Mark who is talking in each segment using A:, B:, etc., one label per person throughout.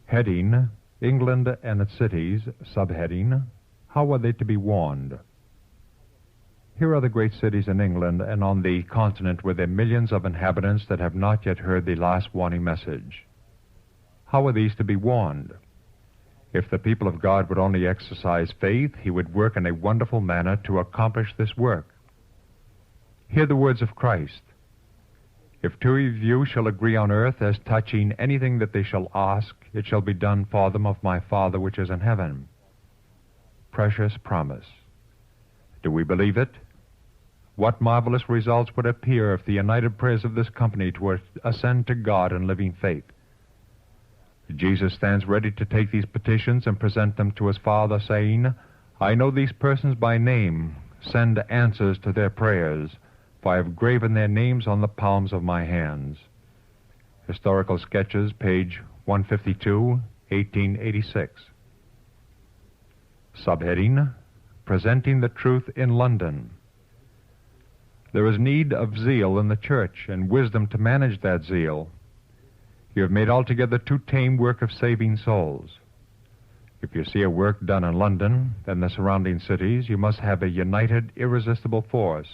A: Heading, England and its cities. Subheading, how are they to be warned? Here are the great cities in England and on the continent with their millions of inhabitants that have not yet heard the last warning message. How are these to be warned? If the people of God would only exercise faith, he would work in a wonderful manner to accomplish this work. Hear the words of Christ. If two of you shall agree on earth as touching anything that they shall ask, it shall be done for them of my Father which is in heaven. Precious promise. Do we believe it? What marvelous results would appear if the united prayers of this company were to ascend to God in living faith. Jesus stands ready to take these petitions and present them to his Father, saying, I know these persons by name. Send answers to their prayers, for I have graven their names on the palms of my hands. Historical Sketches, page 152, 1886. Subheading, Presenting the Truth in London. There is need of zeal in the church and wisdom to manage that zeal. You have made altogether too tame work of saving souls. If you see a work done in London and the surrounding cities, you must have a united, irresistible force.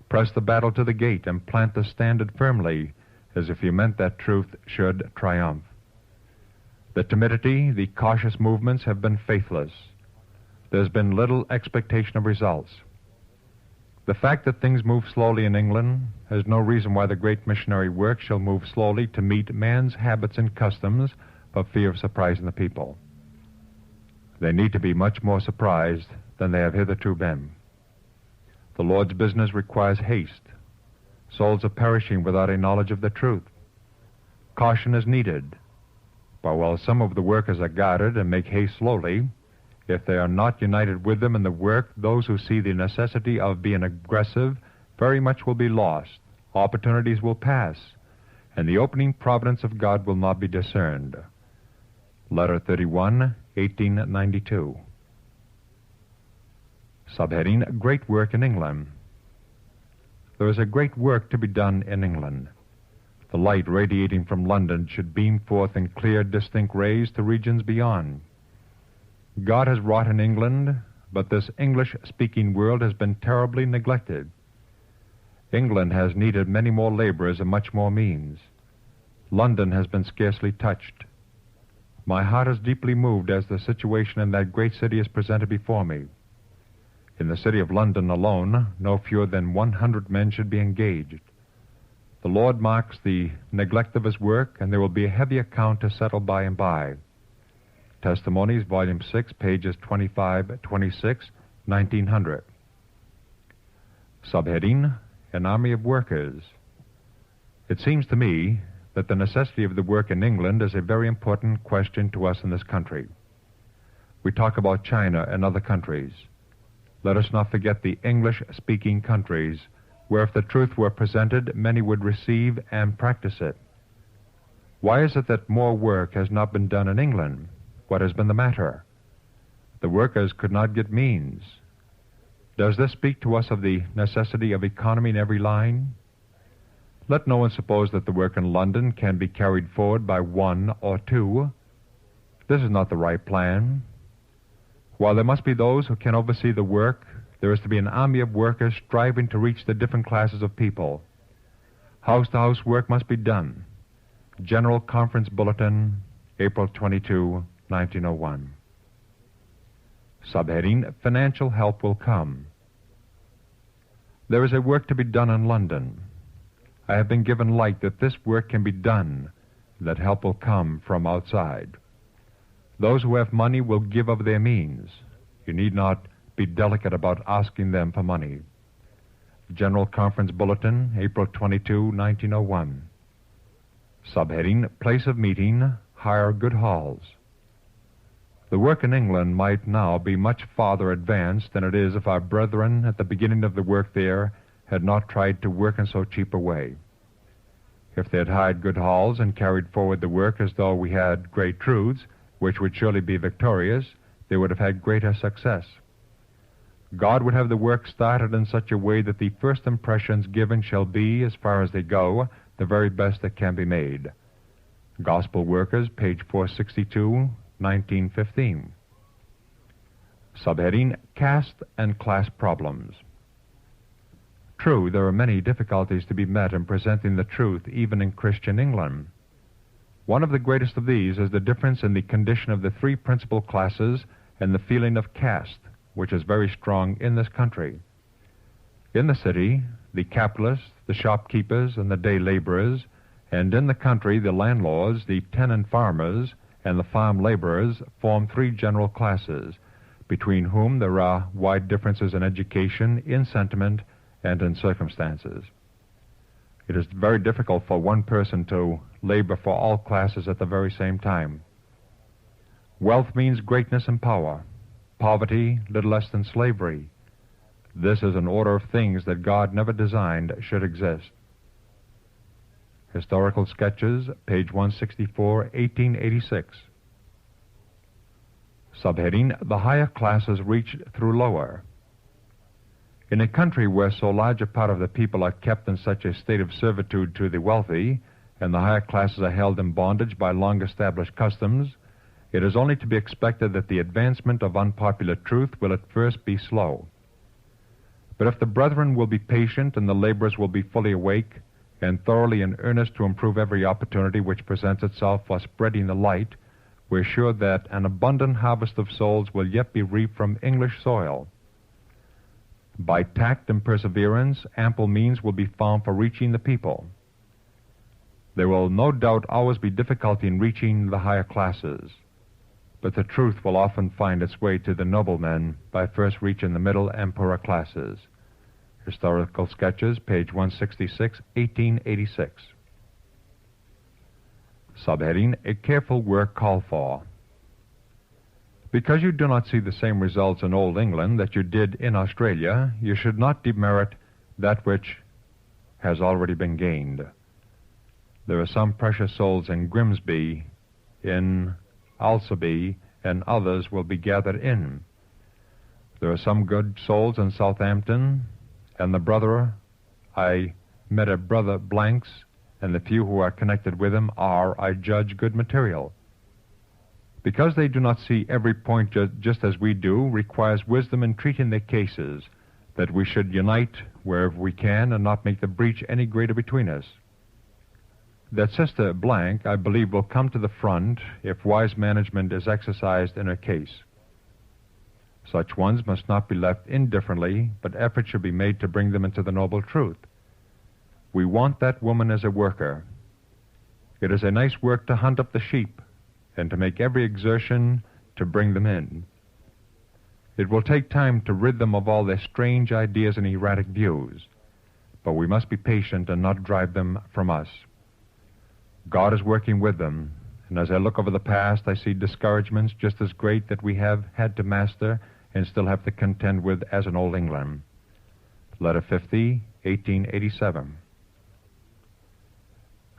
A: Press the battle to the gate and plant the standard firmly, as if you meant that truth should triumph. The timidity, the cautious movements have been faithless. There's been little expectation of results. The fact that things move slowly in England has no reason why the great missionary work shall move slowly to meet man's habits and customs for fear of surprising the people. They need to be much more surprised than they have hitherto been. The Lord's business requires haste. Souls are perishing without a knowledge of the truth. Caution is needed. But while some of the workers are guarded and make haste slowly, if they are not united with them in the work, those who see the necessity of being aggressive very much will be lost. Opportunities will pass, and the opening providence of God will not be discerned. Letter 31, 1892. Subheading, Great Work in England. There is a great work to be done in England. The light radiating from London should beam forth in clear, distinct rays to regions beyond. God has wrought in England, but this English-speaking world has been terribly neglected. England has needed many more laborers and much more means. London has been scarcely touched. My heart is deeply moved as the situation in that great city is presented before me. In the city of London alone, no fewer than 100 men should be engaged. The Lord marks the neglect of his work, and there will be a heavy account to settle by and by. Testimonies, Volume 6, pages 25, 26, 1900. Subheading, An Army of Workers. It seems to me that the necessity of the work in England is a very important question to us in this country. We talk about China and other countries. Let us not forget the English-speaking countries, where if the truth were presented, many would receive and practice it. Why is it that more work has not been done in England? What has been the matter? The workers could not get means. Does this speak to us of the necessity of economy in every line? Let no one suppose that the work in London can be carried forward by one or two. This is not the right plan. While there must be those who can oversee the work, there is to be an army of workers striving to reach the different classes of people. House-to-house work must be done. General Conference Bulletin, April 22, 1901. Subheading, Financial Help Will Come. There is a work to be done in London. I have been given light that this work can be done, that help will come from outside. Those who have money will give of their means. You need not be delicate about asking them for money. General Conference Bulletin, April 22, 1901. Subheading, Place of Meeting, Hire Good Halls. The work in England might now be much farther advanced than it is if our brethren at the beginning of the work there had not tried to work in so cheap a way. If they had hired good halls and carried forward the work as though we had great truths, which would surely be victorious, they would have had greater success. God would have the work started in such a way that the first impressions given shall be, as far as they go, the very best that can be made. Gospel Workers, page 462, 1915. Subheading, Caste and Class Problems. True, there are many difficulties to be met in presenting the truth even in Christian England. One of the greatest of these is the difference in the condition of the three principal classes and the feeling of caste, which is very strong in this country. In the city, the capitalists, the shopkeepers, and the day laborers, and in the country, the landlords, the tenant farmers, and the farm laborers form three general classes, between whom there are wide differences in education, in sentiment, and in circumstances. It is very difficult for one person to labor for all classes at the very same time. Wealth means greatness and power. Poverty, little less than slavery. This is an order of things that God never designed should exist. Historical Sketches, page 164, 1886. Subheading, The Higher Classes Reach Through Lower. In a country where so large a part of the people are kept in such a state of servitude to the wealthy, and the higher classes are held in bondage by long-established customs, it is only to be expected that the advancement of unpopular truth will at first be slow. But if the brethren will be patient and the laborers will be fully awake and thoroughly in earnest to improve every opportunity which presents itself for spreading the light, we're sure that an abundant harvest of souls will yet be reaped from English soil. By tact and perseverance, ample means will be found for reaching the people. There will no doubt always be difficulty in reaching the higher classes, but the truth will often find its way to the noblemen by first reaching the middle and poorer classes. Historical Sketches, page 166, 1886. Subheading, A Careful Work Called For. Because you do not see the same results in Old England that you did in Australia, you should not demerit that which has already been gained. There are some precious souls in Grimsby, in Alsaby, and others will be gathered in. There are some good souls in Southampton, and I met a brother Blanks, and the few who are connected with him are, I judge, good material. Because they do not see every point just as we do, requires wisdom in treating their cases, that we should unite wherever we can and not make the breach any greater between us. That Sister Blank, I believe, will come to the front if wise management is exercised in her case. Such ones must not be left indifferently, but effort should be made to bring them into the noble truth. We want that woman as a worker. It is a nice work to hunt up the sheep and to make every exertion to bring them in. It will take time to rid them of all their strange ideas and erratic views, but we must be patient and not drive them from us. God is working with them, and as I look over the past, I see discouragements just as great that we have had to master and still have to contend with as in Old England. Letter 50, 1887.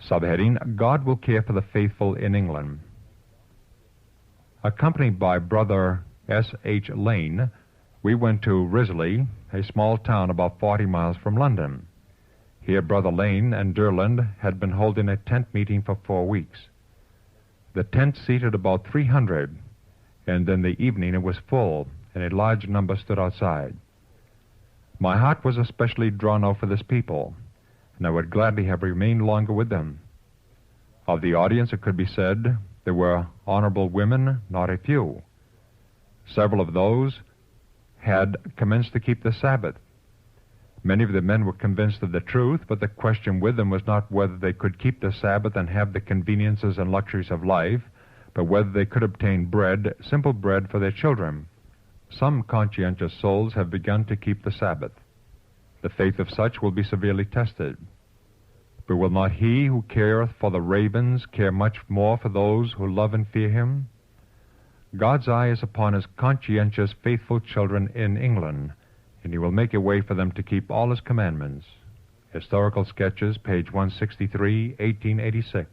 A: Subheading, God Will Care for the Faithful in England. Accompanied by Brother S.H. Lane, we went to Risley, a small town about 40 miles from London. Here Brother Lane and Durland had been holding a tent meeting for 4 weeks. The tent seated about 300, and in the evening it was full, and a large number stood outside. My heart was especially drawn out for this people, and I would gladly have remained longer with them. Of the audience, it could be said, there were honorable women, not a few. Several of those had commenced to keep the Sabbath. Many of the men were convinced of the truth, but the question with them was not whether they could keep the Sabbath and have the conveniences and luxuries of life, but whether they could obtain bread, simple bread, for their children. Some conscientious souls have begun to keep the Sabbath. The faith of such will be severely tested. But will not he who careth for the ravens care much more for those who love and fear him? God's eye is upon his conscientious, faithful children in England, and he will make a way for them to keep all his commandments. Historical Sketches, page 163, 1886.